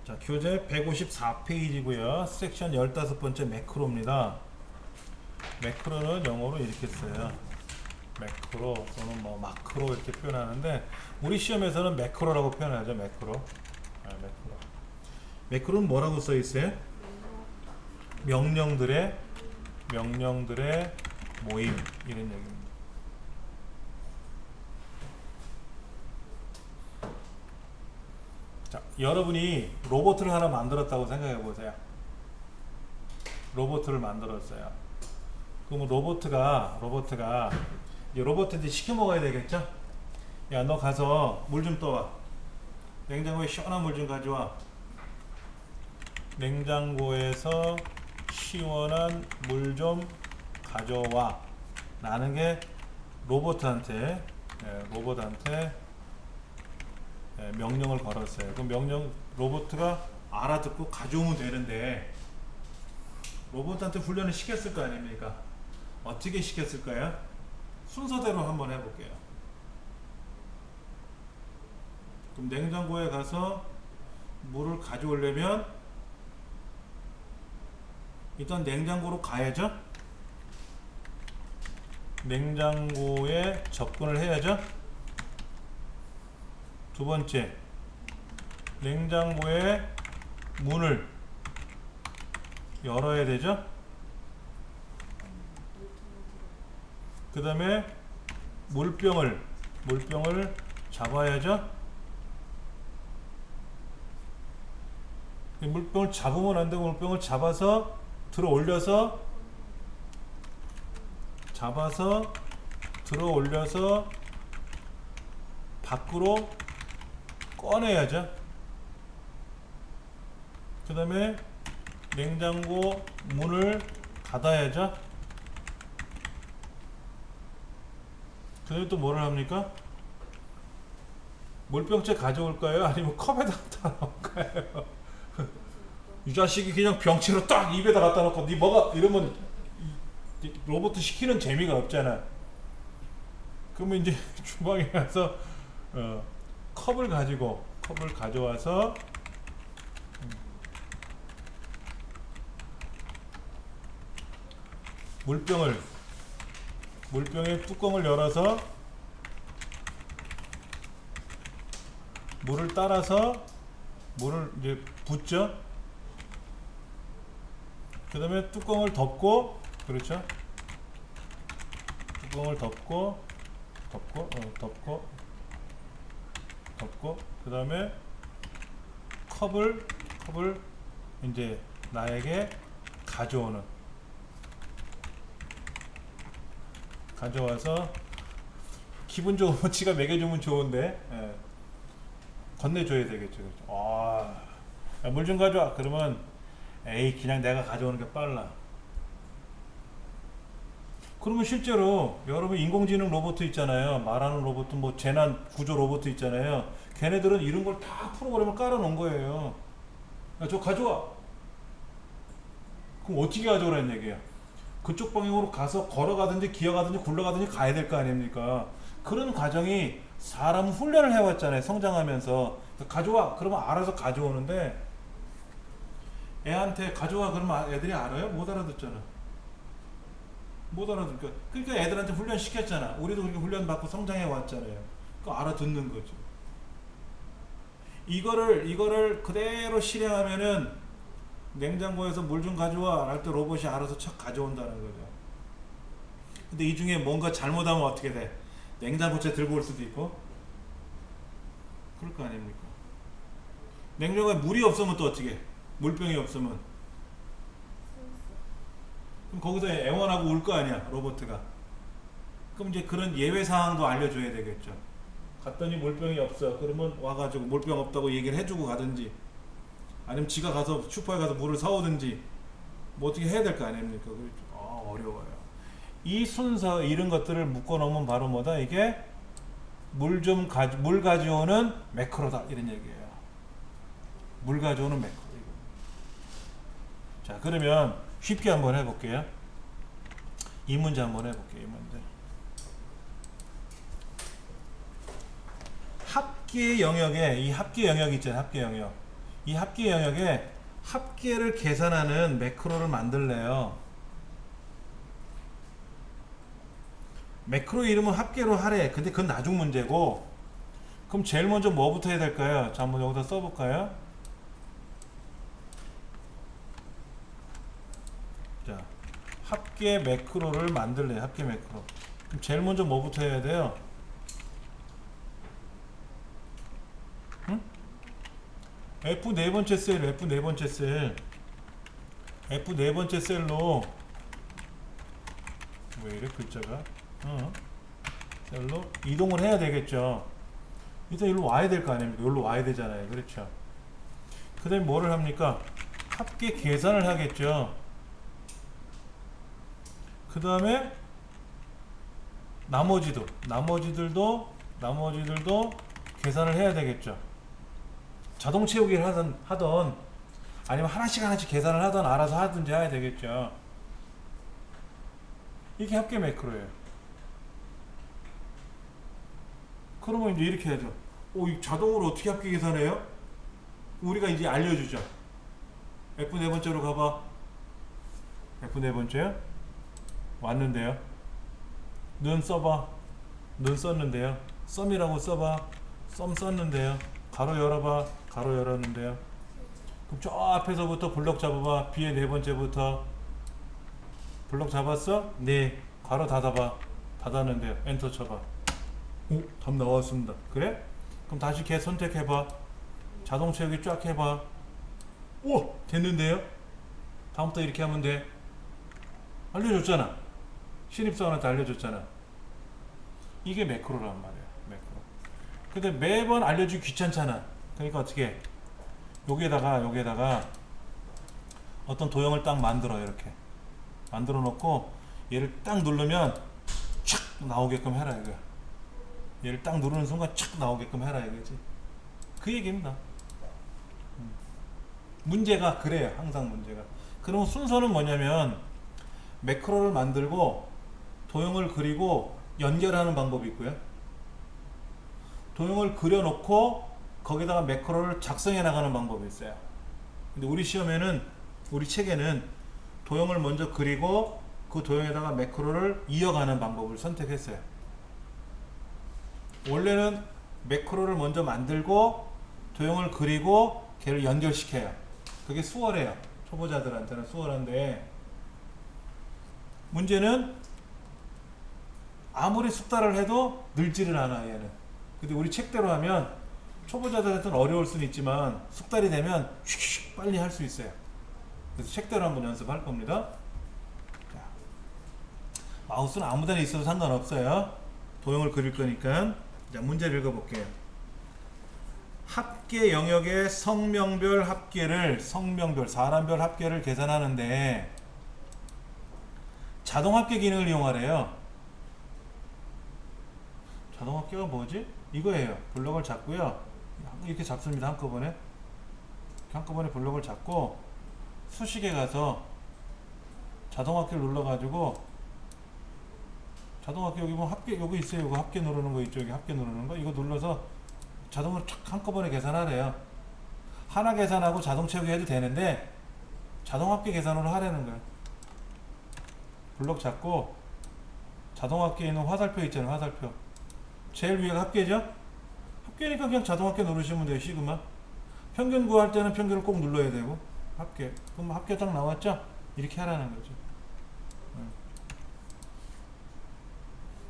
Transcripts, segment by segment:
자, 교재 154페이지고요. 섹션 15번째 매크로입니다. 매크로는 영어로 이렇게 써요. 매크로 또는 뭐 마크로 이렇게 표현하는데 우리 시험에서는 매크로라고 표현하죠. 매크로. 매크로. 매크로는 뭐라고 써 있어요? 명령들의 모임 이런 얘기입니다. 자, 여러분이 로봇을 하나 만들었다고 생각해 보세요. 로봇을 만들었어요. 그럼 로봇가 이제 로봇한테 시켜 먹어야 되겠죠? 야, 너 가서 물 좀 떠와. 냉장고에 시원한 물 좀 가져와. 냉장고에서 시원한 물 좀 가져와. 라는 게 로봇한테 명령을 걸었어요. 그럼 로봇가 알아듣고 가져오면 되는데 로봇한테 훈련을 시켰을 거 아닙니까? 어떻게 시켰을까요? 순서대로 한번 해볼게요. 그럼 냉장고에 가서 물을 가져오려면 일단 냉장고로 가야죠. 냉장고에 접근을 해야죠. 두 번째, 냉장고의 문을 열어야 되죠. 그 다음에 물병을 잡아야죠. 물병을 잡으면 안 되고 물병을 잡아서 들어 올려서 밖으로 꺼내야죠. 그 다음에 냉장고 문을 닫아야죠. 그 다음에 또 뭐를 합니까? 물병째 가져올까요? 아니면 컵에다 갖다 놓을까요? 이 자식이 그냥 병채로 딱 입에다 갖다 놓고 니 뭐가 이러면 로봇 시키는 재미가 없잖아. 그러면 이제 주방에 가서 컵을 가져와서 물병의 뚜껑을 열어서 물을 따라서 물을 이제 붓죠. 그 다음에 뚜껑을 덮고, 그렇죠? 뚜껑을 덮고, 그 다음에 컵을 이제 나에게 가져와서 기분 좋으면 지가 먹여주면 좋은데 건네줘야 되겠죠. 물 좀 가져와. 그러면 에이 그냥 내가 가져오는 게 빨라. 그러면 실제로 여러분 인공지능 로봇 있잖아요. 말하는 로봇, 뭐 재난 구조 로봇 있잖아요. 걔네들은 이런 걸 다 프로그램을 깔아 놓은 거예요. 야, 저 가져와. 그럼 어떻게 가져오라는 얘기야? 그쪽 방향으로 가서 걸어가든지 기어가든지 굴러가든지 가야 될 거 아닙니까? 그런 과정이 사람 훈련을 해왔잖아요. 성장하면서 가져와. 그러면 알아서 가져오는데 애한테 가져와 그러면 애들이 알아요? 못 알아듣잖아. 못 알아듣니까. 그러니까 애들한테 훈련 시켰잖아. 우리도 그렇게 훈련 받고 성장해 왔잖아요. 그 알아듣는 거죠. 이거를 그대로 실행하면은 냉장고에서 물 좀 가져와 할 때 로봇이 알아서 척 가져온다는 거죠. 근데 이 중에 뭔가 잘못하면 어떻게 돼? 냉장고째 들고 올 수도 있고 그럴 거 아닙니까? 냉장고에 물이 없으면 또 어떻게 해? 물병이 없으면 그럼 거기서 애원하고 울 거 아니야 로봇가. 그럼 이제 그런 예외 사항도 알려줘야 되겠죠. 갔더니 물병이 없어. 그러면 와가지고 물병 없다고 얘기를 해주고 가든지 아니면 지가 가서 슈퍼에 가서 물을 사오든지 뭐 어떻게 해야 될 거 아닙니까? 그렇죠. 어려워요. 이 순서 이런 것들을 묶어놓으면 바로 뭐다? 이게 물 가져오는 매크로다 이런 얘기예요. 물 가져오는 매크로. 자, 그러면 쉽게 한번 해볼게요. 이 문제 한번 해볼게요. 이 문제. 합계 영역에 이 합계 영역 있잖아요. 합계 영역. 이 합계 영역에 합계를 계산하는 매크로를 만들래요. 매크로 이름은 합계로 하래. 근데 그건 나중 문제고, 그럼 제일 먼저 뭐부터 해야 될까요? 자, 한번 여기다 써볼까요? 자, 합계 매크로를 만들래. 합계 매크로. 그럼 제일 먼저 뭐부터 해야 돼요? 응? F 네 번째 셀, F 네 번째 셀, F 네 번째 셀로, 왜 이래 글자가? 셀로 이동을 해야 되겠죠. 일단 여기로 와야 될 거 아닙니까? 여기로 와야 되잖아요. 그렇죠. 그 다음에 뭐를 합니까? 합계 계산을 하겠죠. 그 다음에 나머지들도 계산을 해야 되겠죠. 자동 채우기를 하던 아니면 하나씩 계산을 하던 알아서 하든지 해야 되겠죠. 이게 합계 매크로예요. 그러면 이제 이렇게 해야죠. 이 자동으로 어떻게 합계 계산해요? 우리가 이제 알려주죠. F 네 번째로 가봐. F 네 번째요? 왔는데요. 는 써봐. 는 썼는데요. 썸이라고 써봐. 썸 썼는데요. 가로 열어봐. 가로 열었는데요. 그럼 저 앞에서부터 블럭 잡아봐. B의 네 번째부터 블럭 잡았어? 네. 가로 닫아봐. 닫았는데요. 엔터 쳐봐. 오, 답 나왔습니다. 그래? 그럼 다시 걔 선택해봐. 자동 채우기 쫙 해봐. 오! 됐는데요? 다음부터 이렇게 하면 돼. 알려줬잖아. 신입사원한테 알려줬잖아. 이게 매크로란 말이야. 매크로. 근데 매번 알려주기 귀찮잖아. 그러니까 어떻게 해? 여기에다가 어떤 도형을 딱 만들어. 이렇게 만들어 놓고 얘를 딱 누르면 촥 나오게끔 해라 이거야. 얘를 딱 누르는 순간 촥 나오게끔 해라 이거지. 그 얘기입니다. 문제가 그래요. 항상 문제가. 그럼 순서는 뭐냐면 매크로를 만들고 도형을 그리고 연결하는 방법이 있고요. 도형을 그려놓고 거기다가 매크로를 작성해 나가는 방법이 있어요. 근데 우리 시험에는, 우리 책에는 도형을 먼저 그리고 그 도형에다가 매크로를 이어가는 방법을 선택했어요. 원래는 매크로를 먼저 만들고 도형을 그리고 걔를 연결시켜요. 그게 수월해요. 초보자들한테는 수월한데, 문제는 아무리 숙달을 해도 늘지를 않아 얘는. 근데 우리 책대로 하면 초보자들한테는 어려울 수는 있지만 숙달이 되면 슉슉 빨리 할 수 있어요. 그래서 책대로 한번 연습할 겁니다. 자, 마우스는 아무데나 있어도 상관없어요. 도형을 그릴 거니까. 자, 문제를 읽어볼게요. 합계 영역의 성명별 합계를, 사람별 합계를 계산하는데 자동 합계 기능을 이용하래요. 자동 합계가 뭐지? 이거예요. 블럭을 잡고요. 이렇게 잡습니다. 한꺼번에 블럭을 잡고 수식에 가서 자동 합계를 눌러가지고, 자동 합계 여기 보면 합계 여기 있어요. 이거 합계 누르는 거 있죠. 여기 합계 누르는 거. 이거 눌러서 자동으로 촥 한꺼번에 계산하래요. 하나 계산하고 자동 채우기 해도 되는데 자동 합계 계산으로 하라는 거예요. 블럭 잡고 자동 합계에 있는 화살표 있잖아요. 화살표. 제일 위에가 합계죠? 합계니까 그냥 자동 합계 누르시면 돼요. 시그마. 평균 구할 때는 평균을 꼭 눌러야 되고. 합계. 그럼 합계 딱 나왔죠? 이렇게 하라는 거죠.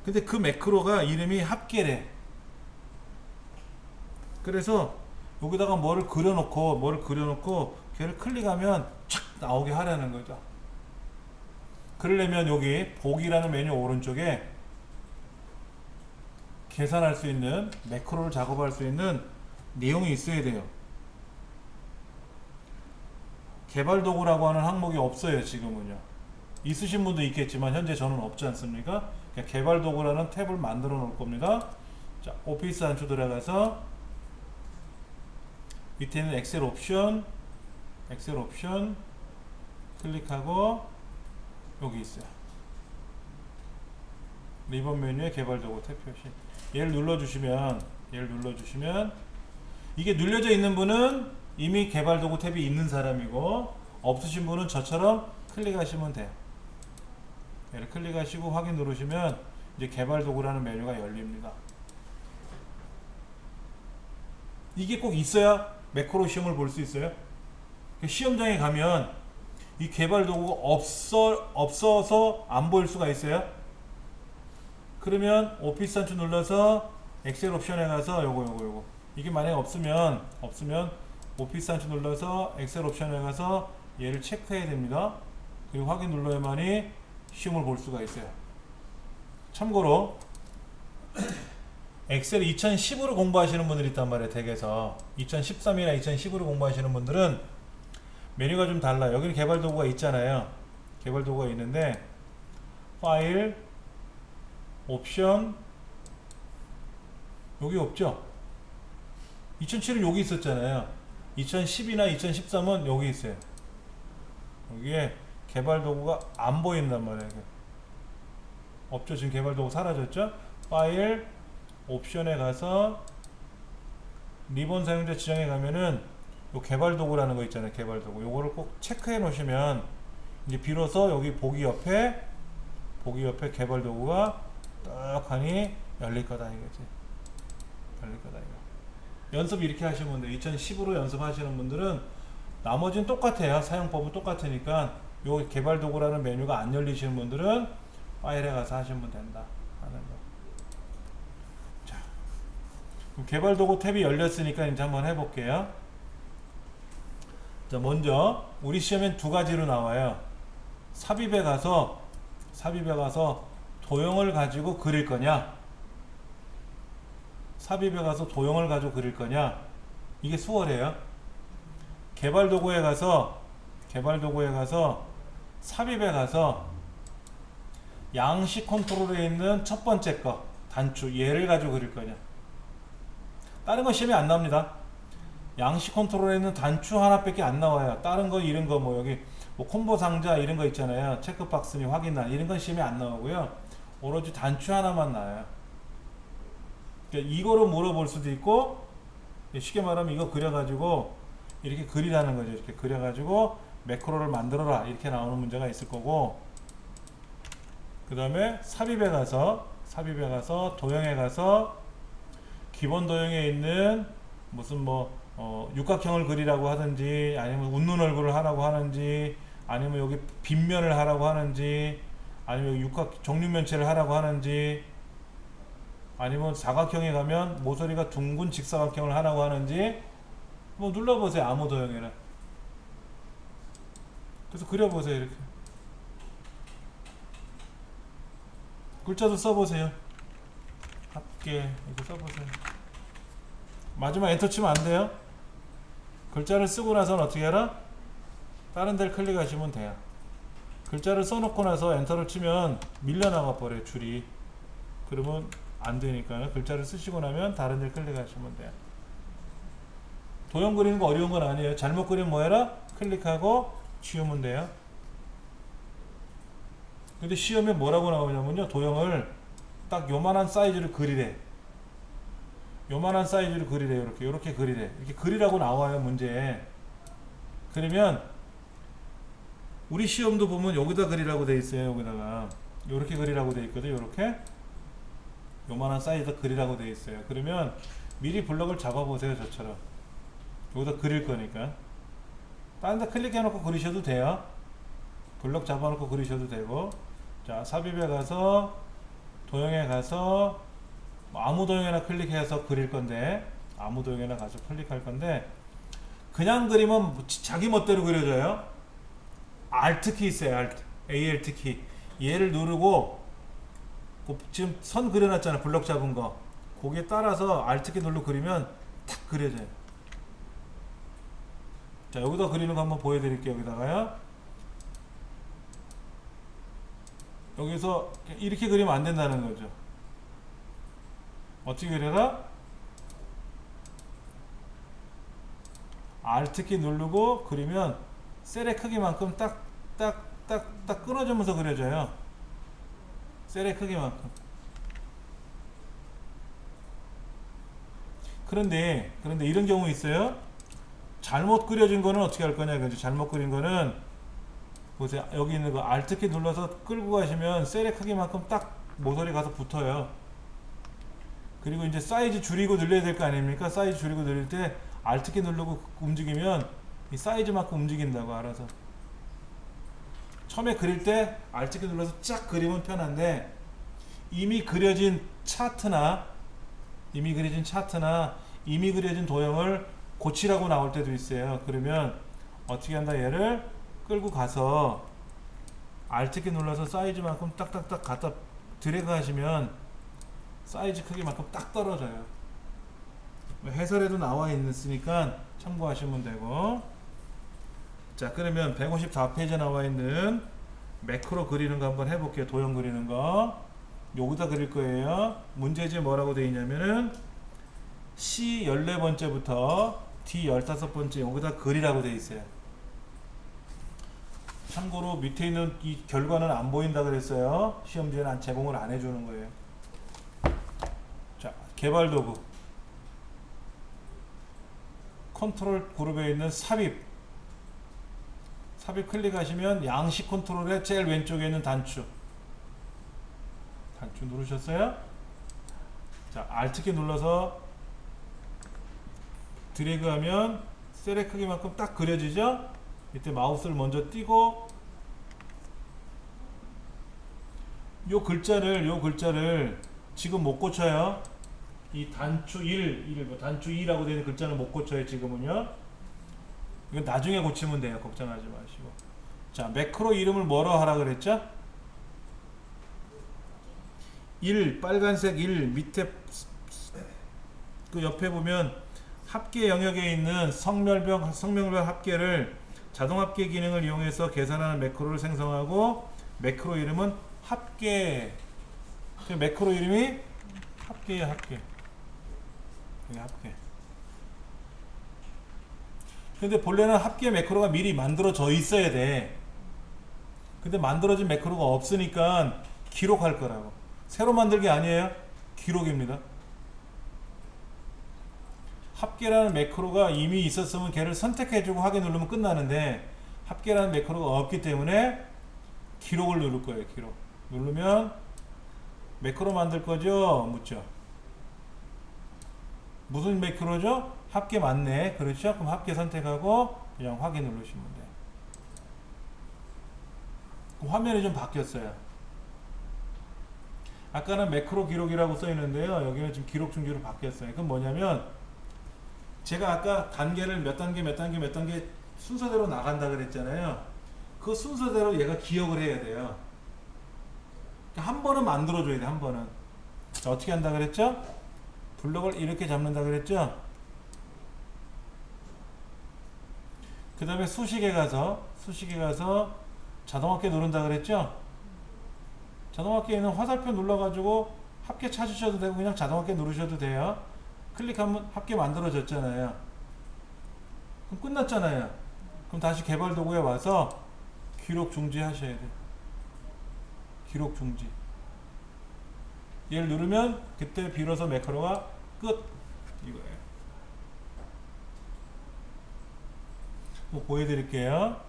근데 그 매크로가 이름이 합계래. 그래서 여기다가 뭐를 그려놓고 걔를 클릭하면 착 나오게 하라는 거죠. 그러려면 여기 보기라는 메뉴 오른쪽에 계산할 수 있는, 매크로를 작업할 수 있는 내용이 있어야 돼요. 개발 도구라고 하는 항목이 없어요. 지금은요. 있으신 분도 있겠지만 현재 저는 없지 않습니까? 개발 도구라는 탭을 만들어 놓을 겁니다. 자, 오피스 안쪽 들어가서 밑에 있는 엑셀 옵션 클릭하고 여기 있어요. 리본 메뉴에 개발 도구 탭 표시. 얘를 눌러주시면 이게 눌려져 있는 분은 이미 개발 도구 탭이 있는 사람이고, 없으신 분은 저처럼 클릭하시면 돼요. 얘를 클릭하시고 확인 누르시면 이제 개발 도구라는 메뉴가 열립니다. 이게 꼭 있어야 매크로 시험을 볼 수 있어요. 시험장에 가면 이 개발 도구가 없어서 안 보일 수가 있어요. 그러면 오피스 단추 눌러서 엑셀 옵션에 가서 요거 이게 만약에 없으면 오피스 단추 눌러서 엑셀 옵션에 가서 얘를 체크해야 됩니다. 그리고 확인 눌러야만이 시험을 볼 수가 있어요. 참고로 엑셀 2010으로 공부하시는 분들이 있단 말이에요. 댁에서 2013이나 2010으로 공부하시는 분들은 메뉴가 좀 달라요. 여기는 개발 도구가 있잖아요. 개발 도구가 있는데 파일, 옵션, 여기 없죠. 2007은 여기 있었잖아요. 2010이나 2013은 여기 있어요. 여기에 개발 도구가 안 보인단 말이에요. 없죠. 지금 개발 도구 사라졌죠. 파일, 옵션에 가서 리본 사용자 지정에 가면은 요 개발 도구라는 거 있잖아요. 개발 도구. 요거를 꼭 체크해 놓으시면 이제 비로소 여기 보기 옆에 개발 도구가 딱 하니 열릴 거다 이거지. 열릴 거다 이거. 연습 이렇게 하시면 돼요. 2010으로 연습하시는 분들은 나머지는 똑같아요. 사용법은 똑같으니까 요 개발 도구라는 메뉴가 안 열리시는 분들은 파일에 가서 하시면 된다 하는 거. 자, 그럼 개발 도구 탭이 열렸으니까 이제 한번 해볼게요. 자, 먼저 우리 시험엔 두 가지로 나와요. 삽입에 가서 도형을 가지고 그릴 거냐, 삽입에 가서 도형을 가지고 그릴 거냐. 이게 수월해요. 개발 도구에 가서 삽입에 가서 양식 컨트롤에 있는 첫 번째 거 단추 얘를 가지고 그릴 거냐. 다른 거 시험에 안 나옵니다. 양식 컨트롤에 있는 단추 하나밖에 안 나와요. 다른 거 이런 거 뭐 여기 뭐 콤보 상자 이런 거 있잖아요. 체크박스 및 확인란 이런 건 시험에 안 나오고요. 오로지 단추 하나만 나와요. 그러니까 이거로 물어볼 수도 있고, 쉽게 말하면 이거 그려가지고 이렇게 그리라는 거죠. 이렇게 그려가지고 매크로를 만들어라 이렇게 나오는 문제가 있을 거고, 그 다음에 삽입에 가서 도형에 가서 기본 도형에 있는 무슨 뭐 육각형을 그리라고 하든지, 아니면 웃는 얼굴을 하라고 하는지, 아니면 여기 빗면을 하라고 하는지, 아니면 육각 정육면체를 하라고 하는지, 아니면 사각형에 가면 모서리가 둥근 직사각형을 하라고 하는지 뭐 눌러보세요. 아무 도형이나. 그래서 그려보세요. 이렇게 글자도 써보세요. 합계 이렇게 써보세요. 마지막 엔터 치면 안 돼요. 글자를 쓰고 나서는 어떻게 하라? 다른 데를 클릭하시면 돼요. 글자를 써놓고 나서 엔터를 치면 밀려나가 버려요. 줄이. 그러면 안 되니까 글자를 쓰시고 나면 다른 데를 클릭하시면 돼요. 도형 그리는 거 어려운 건 아니에요. 잘못 그리면 뭐 해라? 클릭하고 지우면 돼요. 근데 시험에 뭐라고 나오냐면요, 도형을 딱 요만한 사이즈를 그리래. 요만한 사이즈를 그리래. 이렇게 그리래. 이렇게 그리라고 나와요, 문제에. 그러면 우리 시험도 보면 여기다 그리라고 돼 있어요. 여기다가 요렇게 그리라고 돼 있거든. 요렇게 요만한 사이즈 그리라고 돼 있어요. 그러면 미리 블럭을 잡아 보세요. 저처럼 여기다 그릴 거니까 다른 데 클릭해 놓고 그리셔도 돼요. 블럭 잡아 놓고 그리셔도 되고. 자, 삽입에 가서 도형에 가서 아무 도형이나 클릭해서 그릴 건데, 아무 도형이나 가서 클릭할 건데, 그냥 그리면 자기 멋대로 그려져요. Alt 키 있어요. Alt 키. 얘를 누르고 지금 선 그려놨잖아. 블럭 잡은 거. 거기에 따라서 Alt 키 눌러 그리면 탁 그려져요. 자, 여기다 그리는 거 한번 보여드릴게요. 여기다가요. 여기서 이렇게 그리면 안 된다는 거죠. 어떻게 그려라? Alt 키 누르고 그리면 셀의 크기만큼 딱 끊어주면서 그려져요. 셀의 크기만큼. 그런데 이런 경우 있어요. 잘못 그려진 거는 어떻게 할 거냐 그죠? 잘못 그린 거는 보세요. 여기 있는 거 Alt키 눌러서 끌고 가시면 셀의 크기만큼 딱 모서리 가서 붙어요. 그리고 이제 사이즈 줄이고 늘려야 될 거 아닙니까? 사이즈 줄이고 늘릴 때 Alt키 누르고 움직이면 이 사이즈만큼 움직인다고 알아서. 처음에 그릴 때 Alt키 눌러서 쫙 그리면 편한데 이미 그려진 차트나 이미 그려진 도형을 고치라고 나올 때도 있어요. 그러면 어떻게 한다? 얘를 끌고 가서 Alt키 눌러서 사이즈만큼 딱딱딱 갖다 드래그 하시면 사이즈 크기만큼 딱 떨어져요. 해설에도 나와 있으니까 참고하시면 되고. 자, 그러면 154페이지에 나와 있는 매크로 그리는 거 한번 해볼게요. 도형 그리는 거 여기다 그릴 거예요. 문제지에 뭐라고 되어 있냐면은 C 14번째부터 D 15번째 여기다 그리라고 되어 있어요. 참고로 밑에 있는 이 결과는 안 보인다 그랬어요. 시험지에는 제공을 안 해주는 거예요. 자, 개발 도구 컨트롤 그룹에 있는 삽입 클릭하시면 양식 컨트롤의 제일 왼쪽에 있는 단추 누르셨어요? 자, Alt키 눌러서 드래그 하면 셀의 크기만큼 딱 그려지죠? 이때 마우스를 먼저 띄고 요 글자를 지금 못 고쳐요. 이 단추 1, 단추 2라고 되는 글자는 못 고쳐요. 지금은요. 이건 나중에 고치면 돼요. 걱정하지 마시고. 자, 매크로 이름을 뭐로 하라 그랬죠? 1, 빨간색 1 밑에 그 옆에 보면 합계 영역에 있는 성명별 합계를 자동 합계 기능을 이용해서 계산하는 매크로를 생성하고 매크로 이름은 합계. 매크로 이름이 합계예요. 합계. 근데 본래는 합계 매크로가 미리 만들어져 있어야 돼. 근데 만들어진 매크로가 없으니까 기록할 거라고. 새로 만들기 아니에요. 기록입니다. 합계라는 매크로가 이미 있었으면 걔를 선택해주고 확인 누르면 끝나는데 합계라는 매크로가 없기 때문에 기록을 누를 거예요. 기록 누르면 매크로 만들 거죠. 묻죠. 무슨 매크로죠? 합계 맞네. 그렇죠? 그럼 합계 선택하고 그냥 확인 누르시면 돼요. 그럼 화면이 좀 바뀌었어요. 아까는 매크로 기록이라고 써 있는데요. 여기는 지금 기록 중지로 바뀌었어요. 그건 뭐냐면 제가 아까 단계를 몇 단계 순서대로 나간다 그랬잖아요. 그 순서대로 얘가 기억을 해야 돼요. 한 번은 만들어줘야 돼. 한 번은. 자, 어떻게 한다 그랬죠? 블럭을 이렇게 잡는다 그랬죠? 그 다음에 수식에 가서 자동합계 누른다 그랬죠? 자동합계에 있는 화살표 눌러가지고 합계 찾으셔도 되고 그냥 자동합계 누르셔도 돼요. 클릭하면 합계 만들어졌잖아요. 그럼 끝났잖아요. 그럼 다시 개발 도구에 와서 기록 중지 하셔야 돼요. 기록 중지. 얘를 누르면 그때 비로소 매크로가 끝. 이거예요. 뭐 보여드릴게요.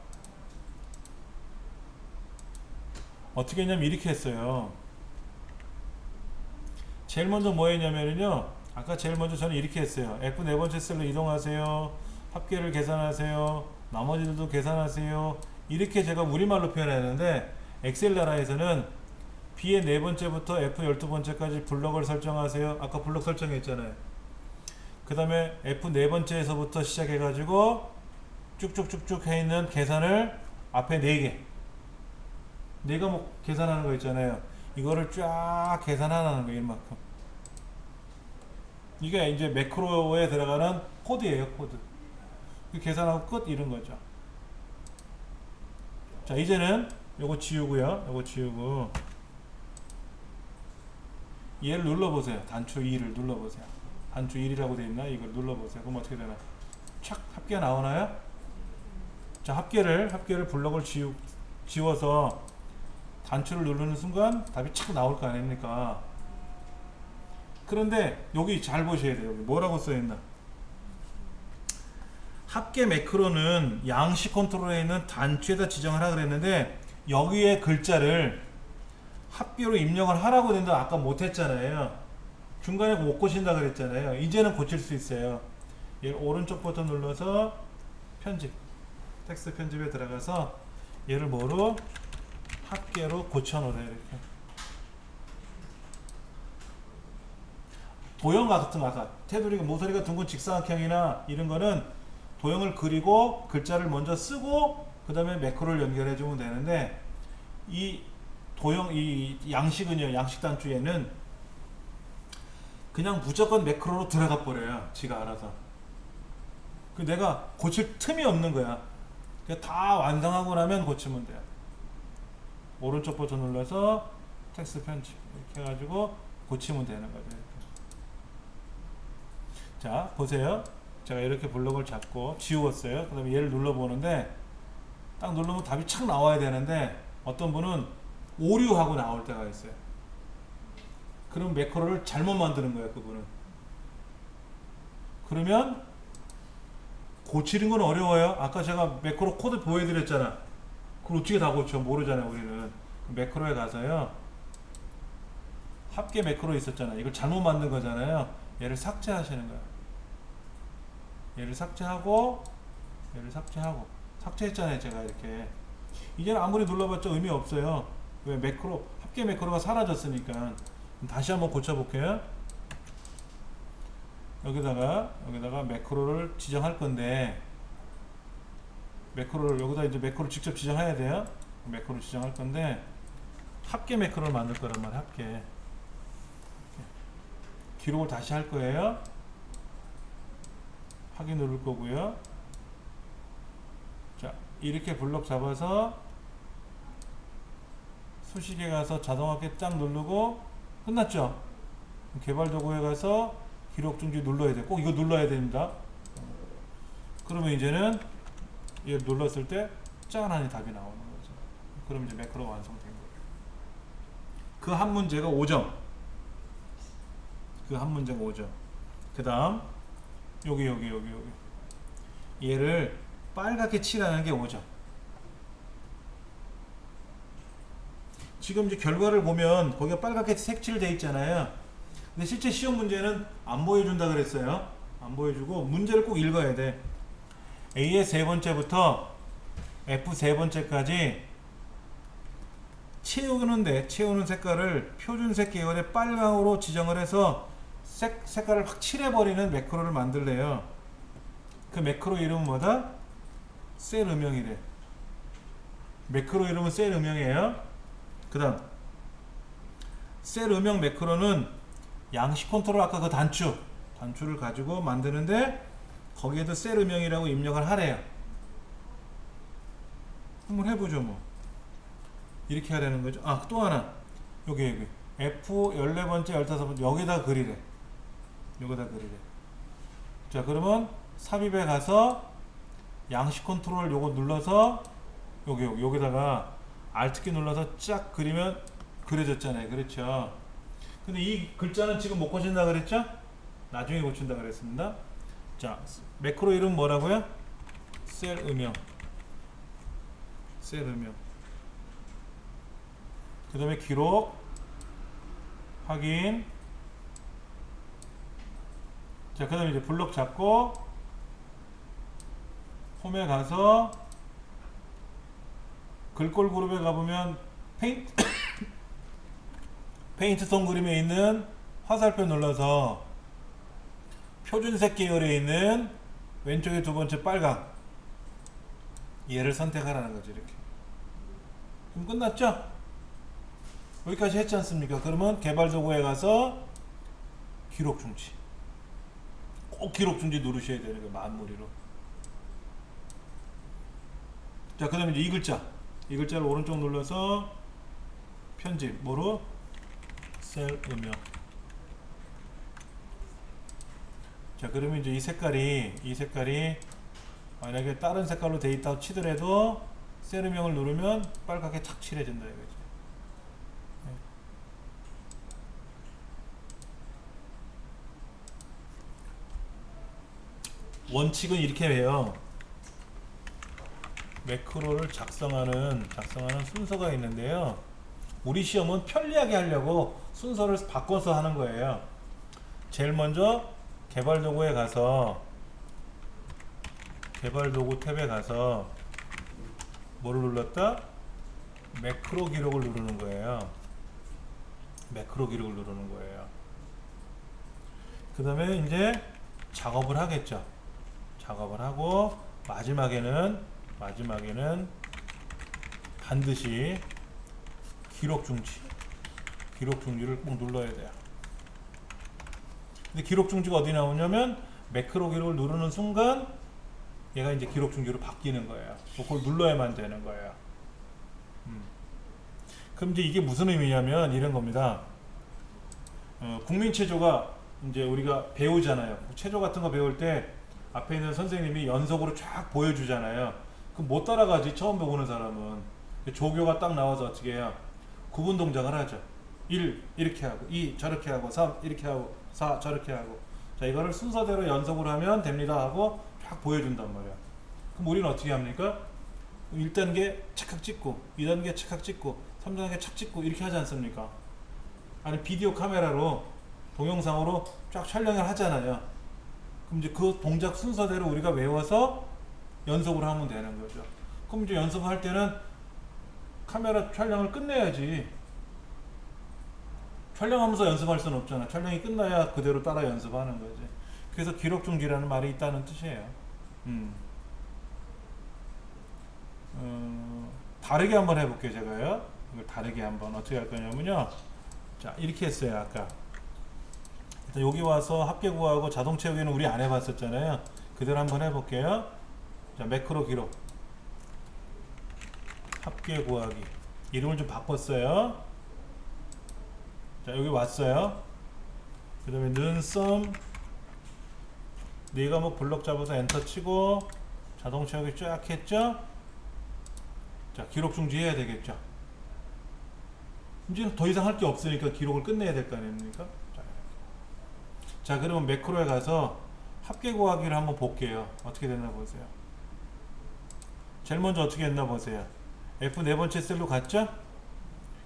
어떻게 했냐면 이렇게 했어요. 제일 먼저 뭐 했냐면요. 아까 제일 먼저 저는 이렇게 했어요. F4번째 셀로 이동하세요. 합계를 계산하세요. 나머지들도 계산하세요. 이렇게 제가 우리말로 표현했는데 엑셀 나라에서는 B의 4번째부터 F 12번째까지 블럭을 설정하세요. 아까 블럭 설정했잖아요. 그 다음에 F 4번째에서부터 시작해가지고 쭉쭉쭉쭉 해있는 계산을 앞에 4개 4과목 계산하는 거 있잖아요. 이거를 쫙 계산하는 거예요. 이만큼. 이게 이제 매크로에 들어가는 코드예요. 코드. 계산하고 끝 이런 거죠. 자, 이제는 요거 지우고요. 요거 지우고 얘를 눌러보세요. 단추 2를 눌러보세요. 단추 1이라고 되어 있나? 이걸 눌러보세요. 그럼 어떻게 되나? 착 합계 나오나요? 자, 합계를 블럭을 지워서 단추를 누르는 순간 답이 착 나올 거 아닙니까? 그런데 여기 잘 보셔야 돼요. 여기 뭐라고 써있나? 합계 매크로는 양식 컨트롤에 있는 단추에다 지정을 하라 그랬는데 여기에 글자를 합계로 입력을 하라고 했는데 아까 못했잖아요. 중간에 못 고친다 그랬잖아요. 이제는 고칠 수 있어요. 얘를 오른쪽 버튼 눌러서 편집, 텍스트 편집에 들어가서 얘를 뭐로 합계로 고쳐놓으래. 이렇게 도형 같은 거 아까 테두리가 모서리가 둥근 직사각형이나 이런 거는 도형을 그리고 글자를 먼저 쓰고 그 다음에 매크로를 연결해 주면 되는데 이 도형 이 양식은요, 양식 단추에는 그냥 무조건 매크로로 들어가 버려요. 지가 알아서. 그 내가 고칠 틈이 없는 거야. 다 완성하고 나면 고치면 돼요. 오른쪽 버튼 눌러서 텍스트 편집 이렇게 해가지고 고치면 되는 거죠. 이렇게. 자 보세요. 제가 이렇게 블록을 잡고 지웠어요. 그 다음에 얘를 눌러보는데 딱 누르면 답이 착 나와야 되는데 어떤 분은 오류하고 나올 때가 있어요. 그럼 매크로를 잘못 만드는 거예요. 그분은. 그러면 고치는 건 어려워요. 아까 제가 매크로 코드 보여드렸잖아. 그걸 어떻게 다 고쳐? 모르잖아요. 우리는. 매크로에 가서요. 합계 매크로 있었잖아요. 이걸 잘못 만든 거잖아요. 얘를 삭제하시는 거예요. 얘를 삭제하고 얘를 삭제하고 삭제했잖아요. 제가 이렇게. 이제는 아무리 눌러봤자 의미 없어요. 왜? 매크로 합계 매크로가 사라졌으니까. 다시 한번 고쳐볼게요. 여기다가 매크로를 지정할 건데 매크로를 여기다 이제 매크로 직접 지정해야 돼요. 매크로 지정할 건데 합계 매크로를 만들 거란 말이에요. 합계 기록을 다시 할 거예요. 확인 누를 거고요. 자 이렇게 블록 잡아서 수식에 가서 자동합계 딱 누르고 끝났죠. 개발 도구에 가서 기록 중지 눌러야 돼. 꼭 이거 눌러야 됩니다. 그러면 이제는 얘 눌렀을 때 짠하니 답이 나오는 거죠. 그럼 이제 매크로가 완성된 거예요. 그 한 문제가 5점. 그 한 문제가 5점. 그 다음 여기 얘를 빨갛게 칠하는 게 5점. 지금 이제 결과를 보면 거기가 빨갛게 색칠되어 있잖아요. 근데 실제 시험 문제는 안 보여준다 그랬어요. 안 보여주고 문제를 꼭 읽어야 돼. A의 세 번째부터 F 세 번째까지 채우는 색깔을 표준색 계열의 빨강으로 지정을 해서 색깔을 확 칠해버리는 매크로를 만들래요. 그 매크로 이름은 뭐다? 셀 음영이래. 매크로 이름은 셀 음영이에요. 그 다음 셀 음영 매크로는 양식 컨트롤 아까 그 단추를 가지고 만드는데 거기에도 셀 음영이라고 입력을 하래요. 한번 해보죠. 뭐 이렇게 하라는 거죠. 아 또 하나 여기 F 14번째 15번째 여기다 그리래. 자 그러면 삽입에 가서 양식 컨트롤 요거 눌러서 여기다가 Alt키 눌러서 쫙 그리면 그려졌잖아요. 그렇죠. 근데 이 글자는 지금 못 고친다 그랬죠? 나중에 고친다 그랬습니다. 자 매크로 이름 뭐라고요? 셀 음영. 그 다음에 기록 확인. 자 그 다음에 이제 블록 잡고 홈에 가서 글꼴 그룹에 가보면 페인트 톤 그림에 있는 화살표 눌러서 표준색 계열에 있는 왼쪽에 두 번째 빨강 얘를 선택하라는 거죠. 이렇게 그럼 끝났죠? 여기까지 했지 않습니까? 그러면 개발 도구에 가서 기록 중지, 꼭 기록 중지 누르셔야 되는 거예요. 만무리로. 자 그 다음에 이제 이 글자를 오른쪽 눌러서 편집 뭐로? 셀 음영. 자 그러면 이제 이 색깔이 만약에 다른 색깔로 돼 있다고 치더라도 셀 음영을 누르면 빨갛게 탁 칠해진다 이거죠. 원칙은 이렇게 해요. 매크로를 작성하는 순서가 있는데요. 우리 시험은 편리하게 하려고 순서를 바꿔서 하는 거예요. 제일 먼저 개발 도구에 가서 개발 도구 탭에 가서 뭐를 눌렀다? 매크로 기록을 누르는 거예요. 매크로 기록을 누르는 거예요. 그 다음에 이제 작업을 하겠죠. 작업을 하고 마지막에는 반드시 기록 중지를 꼭 눌러야 돼요. 근데 기록 중지가 어디 나오냐면 매크로 기록을 누르는 순간 얘가 이제 기록 중지로 바뀌는 거예요. 그걸 눌러야만 되는 거예요. 그럼 이제 이게 무슨 의미냐면 이런 겁니다. 국민체조가 이제 우리가 배우잖아요. 체조 같은 거 배울 때 앞에 있는 선생님이 연속으로 쫙 보여주잖아요. 그럼 못 따라가지, 처음 배우는 사람은. 조교가 딱 나와서 어떻게 해요? 구분 동작을 하죠. 1 이렇게 하고 2 저렇게 하고 3 이렇게 하고 4 저렇게 하고. 자, 이거를 순서대로 연속으로 하면 됩니다 하고 쫙 보여준단 말이야. 그럼 우리는 어떻게 합니까? 1단계 착각 찍고 2단계 착각 찍고 3단계 착 찍고 이렇게 하지 않습니까? 아니 비디오 카메라로 동영상으로 쫙 촬영을 하잖아요. 그럼 이제 그 동작 순서대로 우리가 외워서 연속으로 하면 되는 거죠. 그럼 이제 연습할 때는 카메라 촬영을 끝내야지. 촬영하면서 연습할 수는 없잖아. 촬영이 끝나야 그대로 따라 연습하는 거지. 그래서 기록 중지라는 말이 있다는 뜻이에요. 다르게 한번 해볼게요. 제가요. 이걸 다르게 한번 어떻게 할 거냐면요. 자, 이렇게 했어요. 아까 일단 여기 와서 합계 구하고 자동 채우기는 우리 안 해봤었잖아요. 그대로 한번 해볼게요. 자, 매크로 기록 합계 구하기 이름을 좀 바꿨어요. 자, 여기 왔어요. 그 다음에 는썸 네 과목 블럭 잡아서 엔터 치고 자동 채우기 쫙 했죠. 자, 기록 중지 해야 되겠죠. 이제 더 이상 할 게 없으니까 기록을 끝내야 될 거 아닙니까? 자, 그러면 매크로에 가서 합계 구하기를 한번 볼게요. 어떻게 됐나 보세요. 제일 먼저 어떻게 했나 보세요. F 네 번째 셀로 갔죠?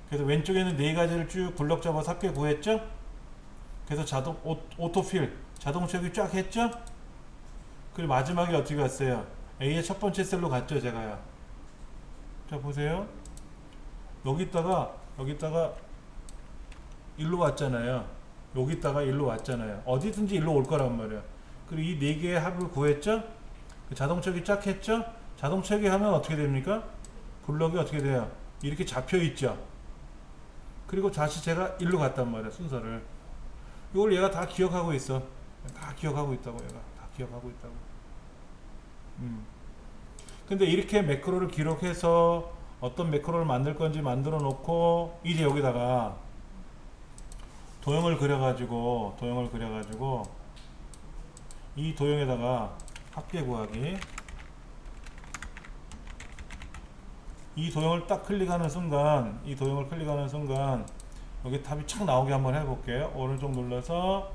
그래서 왼쪽에는 네 가지를 쭉 블럭 잡아서 합계 구했죠? 그래서 자동 오토필 자동 채우기 쫙 했죠? 그리고 마지막에 어떻게 갔어요? A의 첫 번째 셀로 갔죠, 제가요. 자, 보세요. 여기다가 일로 왔잖아요. 여기다가 일로 왔잖아요. 어디든지 일로 올 거란 말이에요. 그리고 이 네 개의 합을 구했죠? 자동 채우기 쫙 했죠? 자동 채우기 하면 어떻게 됩니까? 블럭이 어떻게 돼요? 이렇게 잡혀 있죠? 그리고 다시 제가 일로 갔단 말이에요. 순서를. 이걸 얘가 다 기억하고 있어. 다 기억하고 있다고, 얘가. 다 기억하고 있다고. 근데 이렇게 매크로를 기록해서 어떤 매크로를 만들 건지 만들어 놓고 이제 여기다가 도형을 그려가지고 이 도형에다가 합계 구하기 이 도형을 딱 클릭하는 순간 여기 탑이 착 나오게 한번 해볼게요. 오른쪽 눌러서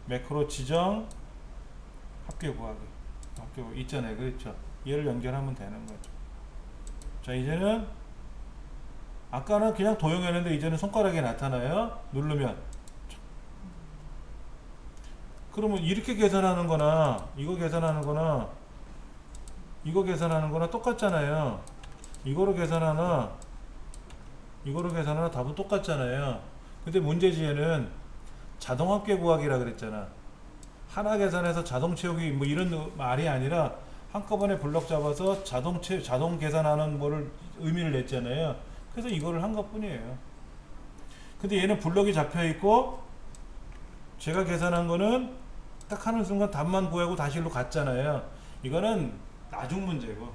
매크로 지정 합계 구하기 있잖아요. 그렇죠? 얘를 연결하면 되는 거죠. 자, 이제는 아까는 그냥 도형이었는데 이제는 손가락에 나타나요. 누르면. 그러면 이렇게 계산하는 거나 이거 계산하는 거나 똑같잖아요. 이거로 계산하나 답은 똑같잖아요. 근데 문제지에는 자동 합계 구하기라 그랬잖아. 하나 계산해서 자동 채우기 뭐 이런 말이 아니라 한꺼번에 블럭 잡아서 자동 계산하는 거를 의미를 냈잖아요. 그래서 이거를 한 것뿐이에요. 근데 얘는 블럭이 잡혀 있고 제가 계산한 거는 딱 하는 순간 답만 구하고 다시 일로 갔잖아요. 이거는 나중 문제고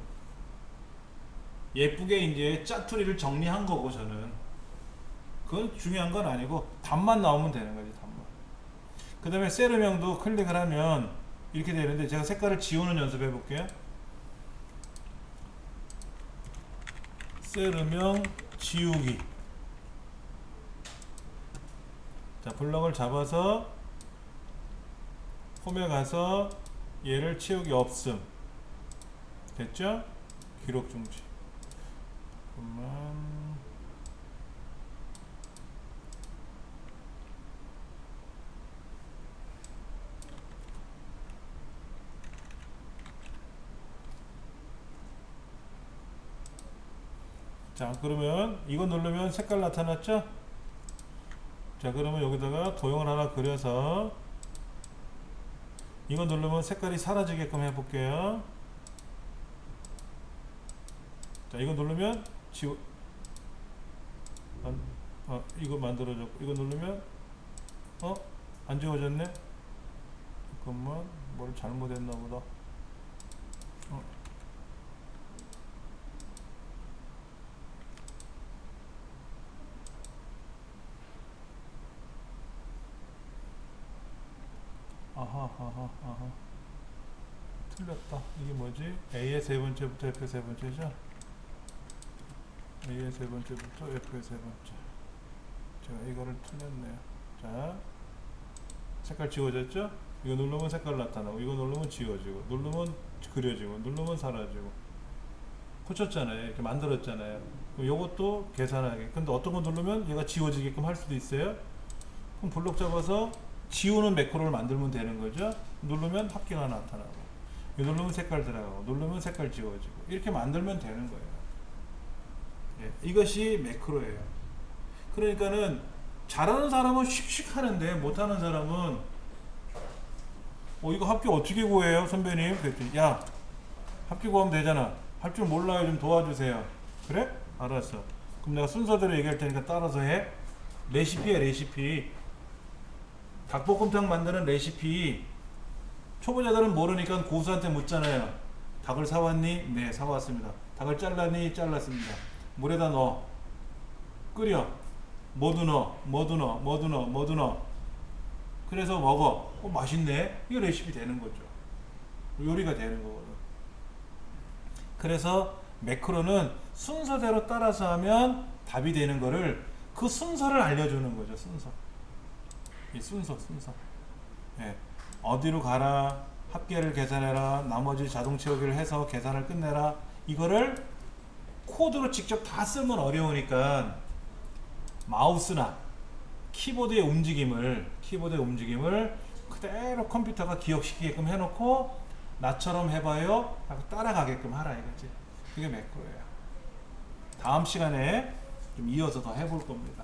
예쁘게 이제 짜투리를 정리한 거고 저는 그건 중요한 건 아니고 답만 나오면 되는 거지. 답만. 그 다음에 셀음형도 클릭을 하면 이렇게 되는데 제가 색깔을 지우는 연습 해볼게요. 셀음형 지우기. 자, 블럭을 잡아서 홈에 가서 얘를 채우기 없음. 됐죠? 기록 중지. 잠깐만. 자, 그러면 이거 누르면 색깔 나타났죠? 자, 그러면 여기다가 도형을 하나 그려서 이거 누르면 색깔이 사라지게끔 해볼게요. 자, 이거 누르면 지워, 이거 만들어졌고, 이거 누르면 안 지워졌네? 잠깐만, 뭘 잘못했나 보다. 아하. 틀렸다. 이게 뭐지? A의 세 번째부터 F의 세 번째죠? A의 세 번째부터 F의 세 번째. 제가 이거를 틀렸네요. 자, 색깔 지워졌죠? 이거 누르면 색깔 나타나고, 이거 누르면 지워지고, 누르면 그려지고, 누르면 사라지고. 고쳤잖아요. 이렇게 만들었잖아요. 그럼 요것도 계산하게. 근데 어떤 거 누르면 얘가 지워지게끔 할 수도 있어요. 그럼 블록 잡아서 지우는 매크로를 만들면 되는 거죠. 누르면 합계가 나타나고, 누르면 색깔 들어가고, 누르면 색깔 지워지고, 이렇게 만들면 되는 거예요. 예, 이것이 매크로예요. 그러니까는 잘하는 사람은 씩씩 하는데 못하는 사람은 이거 합계 어떻게 구해요 선배님? 그랬더니 야, 합계 구하면 되잖아. 할 줄 몰라요. 좀 도와주세요. 그래? 알았어. 그럼 내가 순서대로 얘기할 테니까 따라서 해. 레시피야, 레시피. 닭볶음탕 만드는 레시피. 초보자들은 모르니까 고수한테 묻잖아요. 닭을 사왔니? 네, 사왔습니다. 닭을 잘랐니? 잘랐습니다. 물에다 넣어. 끓여. 뭐도 넣어. 그래서 먹어. 맛있네. 이거 레시피 되는 거죠. 요리가 되는 거거든. 그래서 매크로는 순서대로 따라서 하면 답이 되는 거를, 그 순서를 알려주는 거죠. 순서. 이 순서. 예. 어디로 가라, 합계를 계산해라, 나머지 자동 채우기를 해서 계산을 끝내라. 이거를 코드로 직접 다 쓰면 어려우니까 마우스나 키보드의 움직임을 그대로 컴퓨터가 기억시키게끔 해놓고 나처럼 해봐요 하고 따라가게끔 하라 이거지. 그게 매크로예요. 다음 시간에 좀 이어서 더 해볼 겁니다.